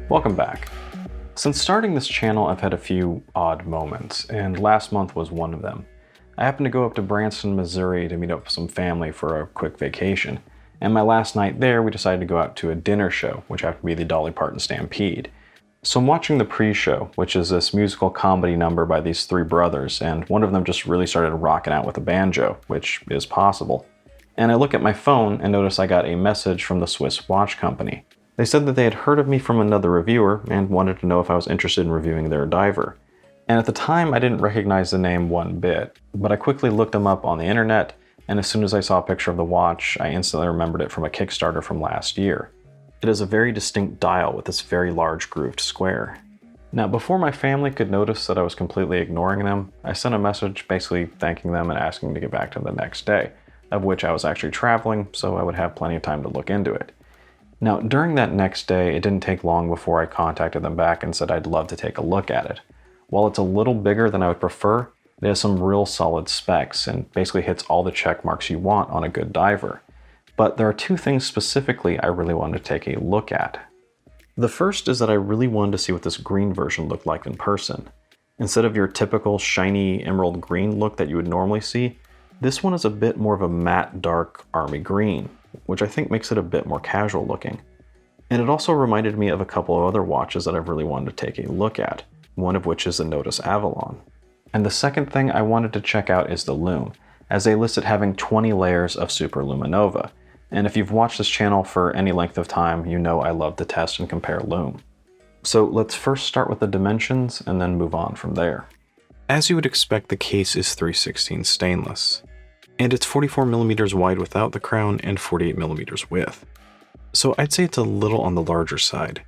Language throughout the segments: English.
Welcome back. Since starting this channel, I've had a few odd moments, and last month was one of them. I happened to go up to Branson, Missouri to meet up with some family for a quick vacation, and my last night there we decided to go out to a dinner show, which happened to be the Dolly Parton Stampede. So I'm watching the pre-show, which is this musical comedy number by these three brothers, and one of them just really started rocking out with a banjo, which is possible. And I look at my phone and notice I got a message from the Swiss watch company. They said that they had heard of me from another reviewer and wanted to know if I was interested in reviewing their diver. And at the time, I didn't recognize the name one bit, but I quickly looked them up on the internet, and as soon as I saw a picture of the watch, I instantly remembered it from a Kickstarter from last year. It is a very distinct dial with this very large grooved square. Now, before my family could notice that I was completely ignoring them, I sent a message basically thanking them and asking to get back to them the next day, of which I was actually traveling, so I would have plenty of time to look into it. Now, during that next day, it didn't take long before I contacted them back and said I'd love to take a look at it. While it's a little bigger than I would prefer, it has some real solid specs and basically hits all the check marks you want on a good diver. But there are two things specifically I really wanted to take a look at. The first is that I really wanted to see what this green version looked like in person. Instead of your typical shiny emerald green look that you would normally see, this one is a bit more of a matte dark army green, which I think makes it a bit more casual looking. And it also reminded me of a couple of other watches that I've really wanted to take a look at, one of which is the Notice Avalon. And the second thing I wanted to check out is the Lume, as they list it having 20 layers of Superluminova. And if you've watched this channel for any length of time, you know I love to test and compare Lume. So let's first start with the dimensions and then move on from there. As you would expect, the case is 3/16 stainless, and it's 44mm wide without the crown and 48mm width. So I'd say it's a little on the larger side,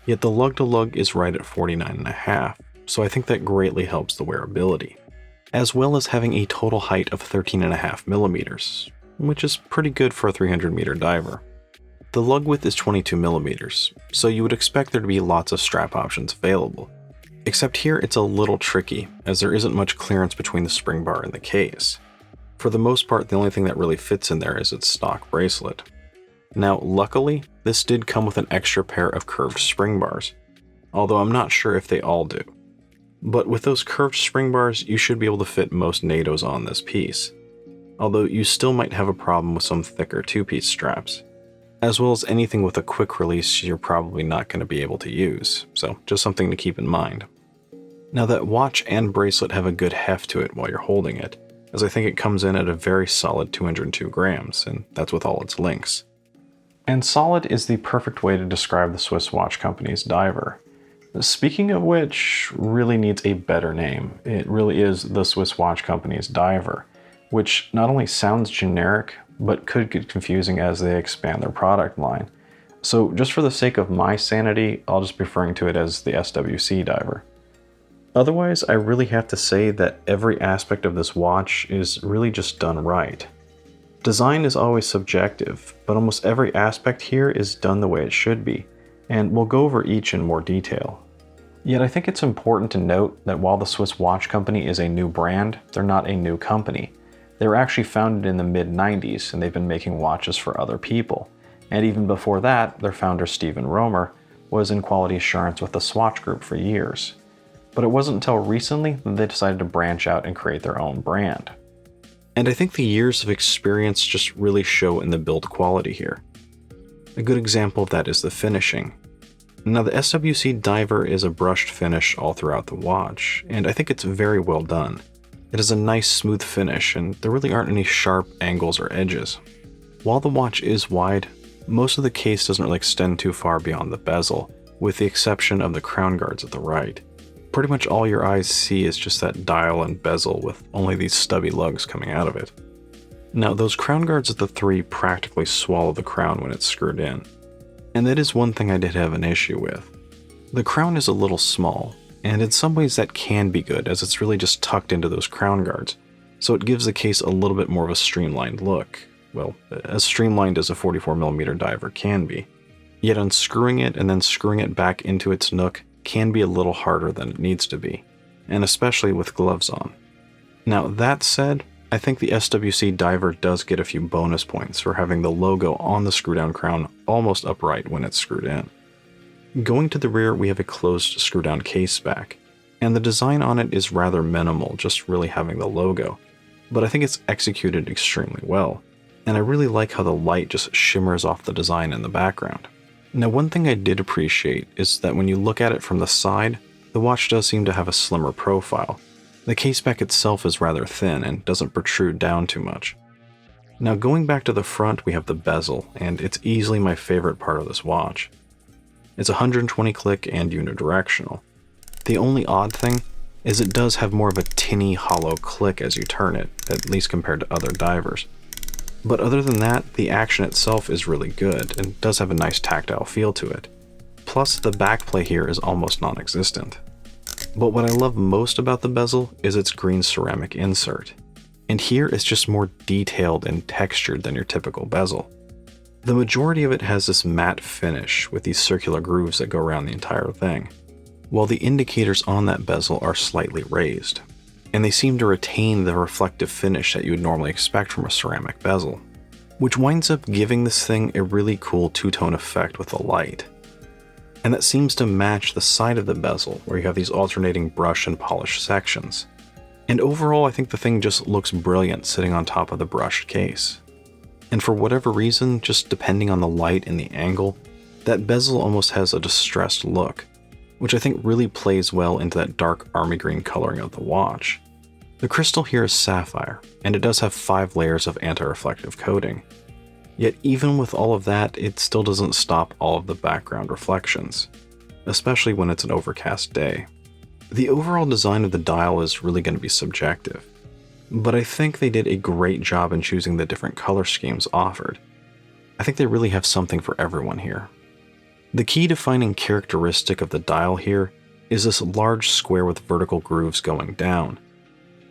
yet the lug-to-lug is right at 49.5, so I think that greatly helps the wearability, as well as having a total height of 13.5mm, which is pretty good for a 300-meter diver. The lug width is 22mm, so you would expect there to be lots of strap options available, except here it's a little tricky, as there isn't much clearance between the spring bar and the case. For the most part, the only thing that really fits in there is its stock bracelet. Now, luckily, this did come with an extra pair of curved spring bars, although I'm not sure if they all do. But with those curved spring bars, you should be able to fit most Natos on this piece, although you still might have a problem with some thicker two-piece straps, as well as anything with a quick release you're probably not going to be able to use, so just something to keep in mind. Now, that watch and bracelet have a good heft to it while you're holding it, as I think it comes in at a very solid 202 grams, and that's with all its links. And solid is the perfect way to describe the Swiss watch company's diver. Speaking of which, really needs a better name. It really is the Swiss watch company's diver, which not only sounds generic, but could get confusing as they expand their product line. So just for the sake of my sanity, I'll just be referring to it as the SWC Diver. Otherwise, I really have to say that every aspect of this watch is really just done right. Design is always subjective, but almost every aspect here is done the way it should be, and we'll go over each in more detail. Yet I think it's important to note that while the Swiss watch company is a new brand, they're not a new company. They were actually founded in the mid-90s, and they've been making watches for other people. And even before that, their founder Stephen Romer was in quality assurance with the Swatch Group for years. But it wasn't until recently that they decided to branch out and create their own brand. And I think the years of experience just really show in the build quality here. A good example of that is the finishing. Now, the SWC Diver is a brushed finish all throughout the watch, and I think it's very well done. It has a nice smooth finish, and there really aren't any sharp angles or edges. While the watch is wide, most of the case doesn't really extend too far beyond the bezel, with the exception of the crown guards at the right. Pretty much all your eyes see is just that dial and bezel with only these stubby lugs coming out of it. Now, those crown guards at the three practically swallow the crown when it's screwed in. And that is one thing I did have an issue with. The crown is a little small, and in some ways that can be good as it's really just tucked into those crown guards, so it gives the case a little bit more of a streamlined look. Well, as streamlined as a 44mm diver can be. Yet unscrewing it and then screwing it back into its nook can be a little harder than it needs to be, and especially with gloves on. Now that said, I think the SWC Diver does get a few bonus points for having the logo on the screw-down crown almost upright when it's screwed in. Going to the rear, we have a closed screw-down case back, and the design on it is rather minimal, just really having the logo, but I think it's executed extremely well, and I really like how the light just shimmers off the design in the background. Now one thing I did appreciate is that when you look at it from the side, the watch does seem to have a slimmer profile. The caseback itself is rather thin and doesn't protrude down too much. Now going back to the front, we have the bezel, and it's easily my favorite part of this watch. It's 120 click and unidirectional. The only odd thing is it does have more of a tinny hollow click as you turn it, at least compared to other divers. But other than that, the action itself is really good and does have a nice tactile feel to it. Plus the backplay here is almost non-existent. But what I love most about the bezel is its green ceramic insert. And here it's just more detailed and textured than your typical bezel. The majority of it has this matte finish with these circular grooves that go around the entire thing, while the indicators on that bezel are slightly raised, and they seem to retain the reflective finish that you would normally expect from a ceramic bezel, which winds up giving this thing a really cool two-tone effect with the light. And that seems to match the side of the bezel, where you have these alternating brush and polish sections. And overall, I think the thing just looks brilliant sitting on top of the brushed case. And for whatever reason, just depending on the light and the angle, that bezel almost has a distressed look, which I think really plays well into that dark army green coloring of the watch. The crystal here is sapphire, and it does have 5 layers of anti-reflective coating. Yet even with all of that, it still doesn't stop all of the background reflections, especially when it's an overcast day. The overall design of the dial is really going to be subjective, but I think they did a great job in choosing the different color schemes offered. I think they really have something for everyone here. The key defining characteristic of the dial here is this large square with vertical grooves going down,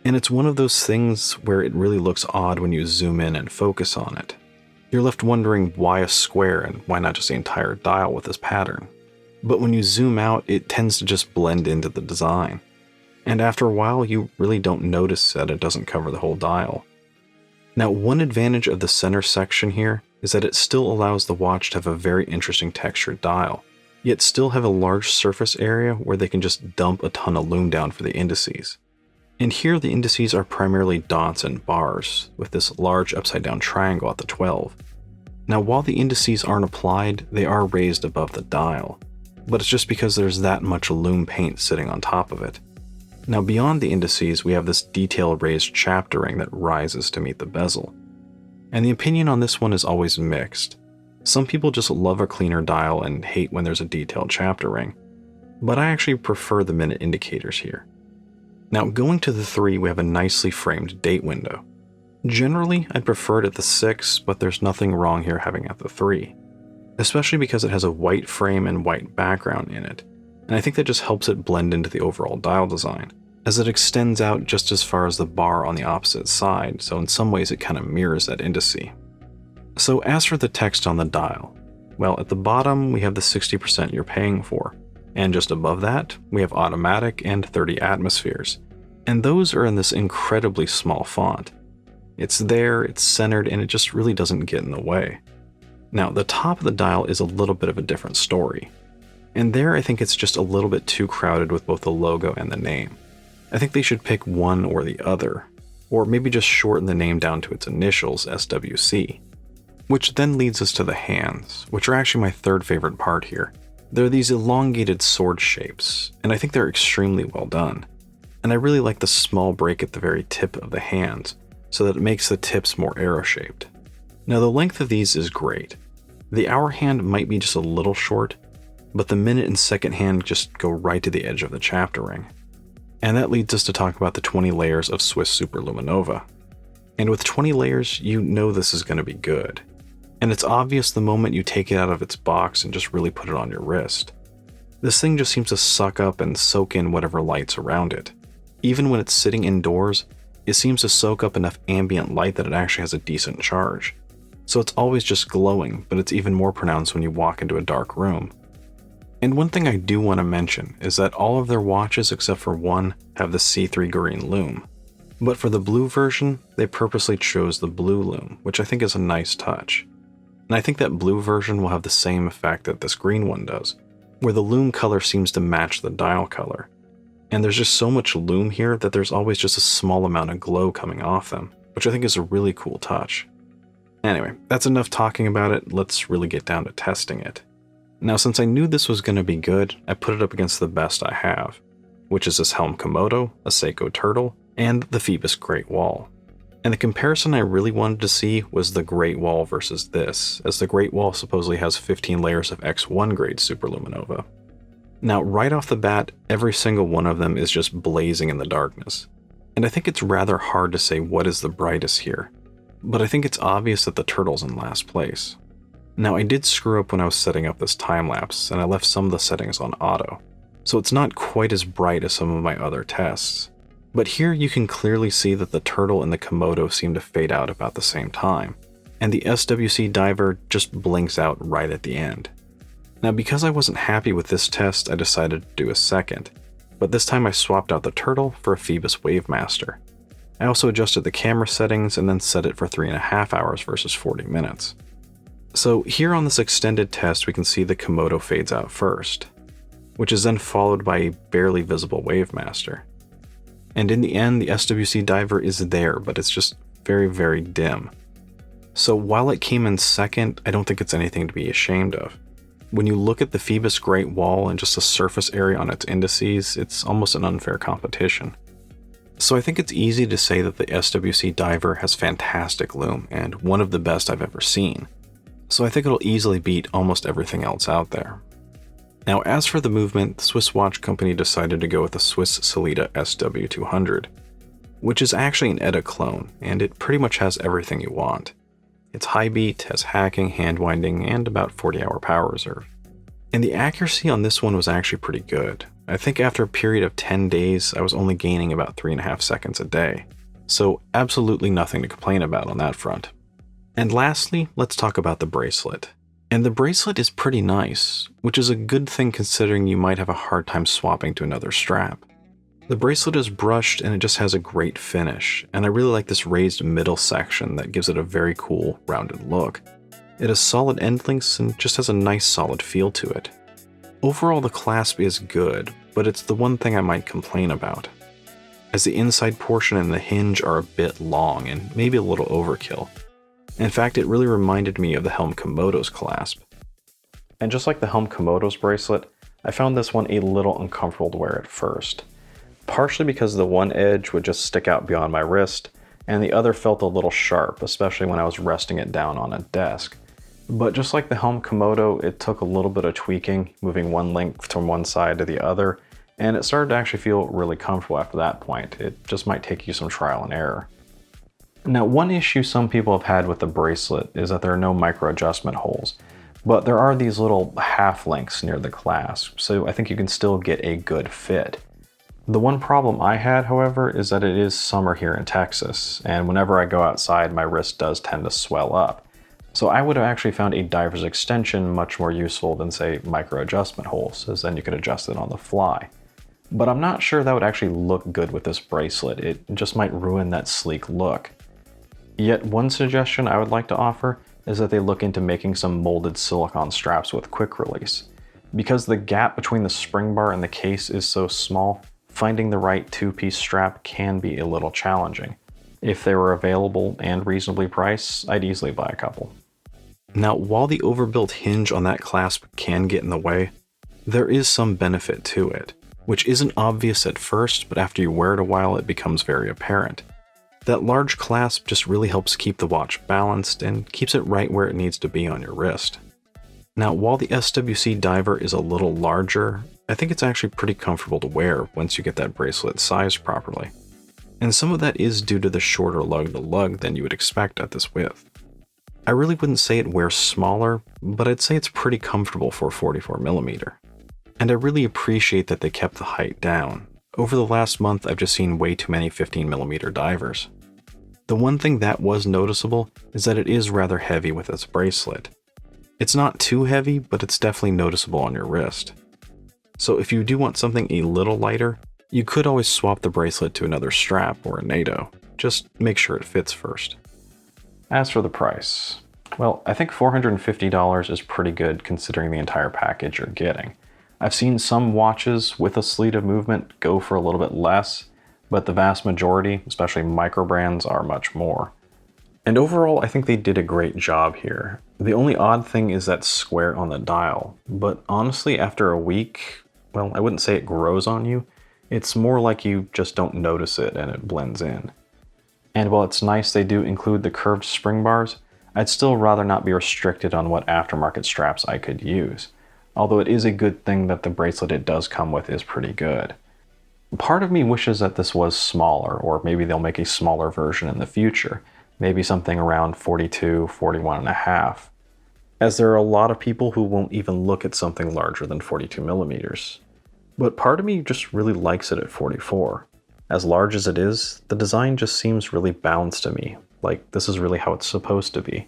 and it's one of those things where it really looks odd when you zoom in and focus on it. You're left wondering why a square and why not just the entire dial with this pattern. But when you zoom out, it tends to just blend into the design. And after a while, you really don't notice that it doesn't cover the whole dial. Now, one advantage of the center section here is that it still allows the watch to have a very interesting textured dial, yet still have a large surface area where they can just dump a ton of lume down for the indices. And here the indices are primarily dots and bars, with this large upside down triangle at the 12. Now while the indices aren't applied, they are raised above the dial, but it's just because there's that much lume paint sitting on top of it. Now beyond the indices, we have this detailed raised chapter ring that rises to meet the bezel. And the opinion on this one is always mixed. Some people just love a cleaner dial and hate when there's a detailed chapter ring, but I actually prefer the minute indicators here. Now going to the 3, we have a nicely framed date window. Generally, I'd prefer it at the 6, but there's nothing wrong here having it at the 3. Especially because it has a white frame and white background in it, and I think that just helps it blend into the overall dial design, as it extends out just as far as the bar on the opposite side, so in some ways it kind of mirrors that indice. So as for the text on the dial, well, at the bottom we have the 60% you're paying for, and just above that, we have automatic and 30 atmospheres. And those are in this incredibly small font. It's there, it's centered, and it just really doesn't get in the way. Now, the top of the dial is a little bit of a different story. And there I think it's just a little bit too crowded with both the logo and the name. I think they should pick one or the other, or maybe just shorten the name down to its initials, SWC. Which then leads us to the hands, which are actually my third favorite part here. They're these elongated sword shapes, and I think they're extremely well done. And I really like the small break at the very tip of the hands, so that it makes the tips more arrow-shaped. Now the length of these is great. The hour hand might be just a little short, but the minute and second hand just go right to the edge of the chapter ring. And that leads us to talk about the 20 layers of Swiss Superluminova. And with 20 layers, you know this is going to be good. And it's obvious the moment you take it out of its box and just really put it on your wrist. This thing just seems to suck up and soak in whatever light's around it. Even when it's sitting indoors, it seems to soak up enough ambient light that it actually has a decent charge. so it's always just glowing, but it's even more pronounced when you walk into a dark room. And one thing I do want to mention is that all of their watches except for one have the C3 green lume. But for the blue version, they purposely chose the blue lume, which I think is a nice touch. And I think that blue version will have the same effect that this green one does, where the lume color seems to match the dial color. And there's just so much lume here that there's always just a small amount of glow coming off them, which I think is a really cool touch. Anyway, that's enough talking about it, let's really get down to testing it. Now, since I knew this was going to be good, I put it up against the best I have, which is this Helm Komodo, a Seiko Turtle, and the Phoebus Great Wall. And the comparison I really wanted to see was the Great Wall versus this, as the Great Wall supposedly has 15 layers of X1 grade Superluminova. Now, right off the bat, every single one of them is just blazing in the darkness. And I think it's rather hard to say what is the brightest here, but I think it's obvious that the Turtle's in last place. Now, I did screw up when I was setting up this time-lapse, and I left some of the settings on auto, so it's not quite as bright as some of my other tests. But here you can clearly see that the Turtle and the Komodo seem to fade out about the same time, and the SWC Diver just blinks out right at the end. Now, because I wasn't happy with this test, I decided to do a second, but this time I swapped out the Turtle for a Phoebus Wavemaster. I also adjusted the camera settings and then set it for 3.5 hours versus 40 minutes. So here on this extended test, we can see the Komodo fades out first, which is then followed by a barely visible Wavemaster. And in the end, the SWC Diver is there, but it's just very, very dim. So while it came in second, I don't think it's anything to be ashamed of. When you look at the Phoebus Great Wall and just the surface area on its indices, it's almost an unfair competition. So I think it's easy to say that the SWC Diver has fantastic lume and one of the best I've ever seen. So I think it'll easily beat almost everything else out there. Now, as for the movement, the Swiss watch company decided to go with the Swiss Sellita SW200, which is actually an ETA clone, and it pretty much has everything you want. It's high beat, has hacking, hand winding, and about 40-hour power reserve. And the accuracy on this one was actually pretty good. I think after a period of 10 days, I was only gaining about 3.5 seconds a day. So absolutely nothing to complain about on that front. And lastly, let's talk about the bracelet. And the bracelet is pretty nice, which is a good thing considering you might have a hard time swapping to another strap. The bracelet is brushed and it just has a great finish, and I really like this raised middle section that gives it a very cool, rounded look. It has solid end links and just has a nice solid feel to it. Overall, the clasp is good, but it's the one thing I might complain about, as the inside portion and the hinge are a bit long and maybe a little overkill. In fact, it really reminded me of the Helm Komodo's clasp. And just like the Helm Komodo's bracelet, I found this one a little uncomfortable to wear at first. Partially because the one edge would just stick out beyond my wrist, and the other felt a little sharp, especially when I was resting it down on a desk. But just like the Helm Komodo, it took a little bit of tweaking, moving one link from one side to the other, and it started to actually feel really comfortable after that point. It just might take you some trial and error. Now, one issue some people have had with the bracelet is that there are no micro adjustment holes, but there are these little half links near the clasp, so I think you can still get a good fit. The one problem I had, however, is that it is summer here in Texas, and whenever I go outside, my wrist does tend to swell up. So I would have actually found a diver's extension much more useful than, say, micro adjustment holes, as then you could adjust it on the fly. But I'm not sure that would actually look good with this bracelet. It just might ruin that sleek look. Yet one suggestion I would like to offer is that they look into making some molded silicone straps with quick release. Because the gap between the spring bar and the case is so small, finding the right two-piece strap can be a little challenging. If they were available and reasonably priced, I'd easily buy a couple. Now, while the overbuilt hinge on that clasp can get in the way, there is some benefit to it, which isn't obvious at first, but after you wear it a while, it becomes very apparent. That large clasp just really helps keep the watch balanced and keeps it right where it needs to be on your wrist. Now, while the SWC Diver is a little larger, I think it's actually pretty comfortable to wear once you get that bracelet sized properly. And some of that is due to the shorter lug-to-lug than you would expect at this width. I really wouldn't say it wears smaller, but I'd say it's pretty comfortable for 44mm. And I really appreciate that they kept the height down. Over the last month, I've just seen way too many 15mm divers. The one thing that was noticeable is that it is rather heavy with its bracelet. It's not too heavy, but it's definitely noticeable on your wrist. So if you do want something a little lighter, you could always swap the bracelet to another strap or a Nato. Just make sure it fits first. As for the price, well, I think $450 is pretty good considering the entire package you're getting. I've seen some watches with a Sellita movement go for a little bit less, but the vast majority, especially micro brands, are much more. And overall, I think they did a great job here. The only odd thing is that square on the dial, but honestly, after a week, well, I wouldn't say it grows on you. It's more like you just don't notice it and it blends in. And while it's nice they do include the curved spring bars, I'd still rather not be restricted on what aftermarket straps I could use. Although it is a good thing that the bracelet it does come with is pretty good. Part of me wishes that this was smaller, or maybe they'll make a smaller version in the future. Maybe something around 42, 41 and a half. As there are a lot of people who won't even look at something larger than 42 millimeters. But part of me just really likes it at 44. As large as it is, the design just seems really balanced to me, like this is really how it's supposed to be.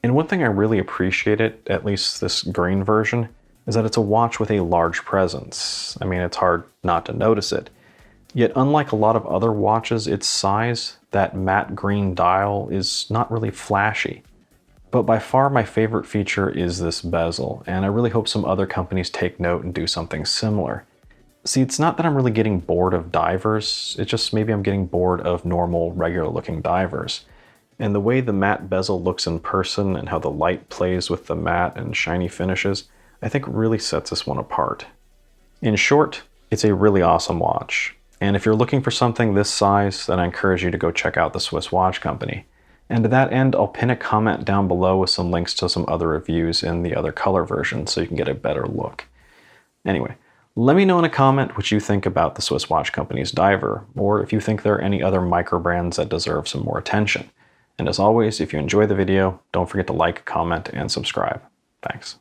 And one thing I really appreciate it, at least this green version, is that it's a watch with a large presence. I mean, it's hard not to notice it. Yet unlike a lot of other watches its size, that matte green dial is not really flashy. But by far my favorite feature is this bezel, and I really hope some other companies take note and do something similar. See, it's not that I'm really getting bored of divers, it's just maybe I'm getting bored of normal, regular looking divers. And the way the matte bezel looks in person and how the light plays with the matte and shiny finishes, I think really sets this one apart. In short, it's a really awesome watch. And if you're looking for something this size, then I encourage you to go check out the Swiss Watch Company. And to that end, I'll pin a comment down below with some links to some other reviews in the other color versions so you can get a better look. Anyway, let me know in a comment what you think about the Swiss Watch Company's Diver, or if you think there are any other micro brands that deserve some more attention. And as always, if you enjoy the video, don't forget to like, comment, and subscribe. Thanks.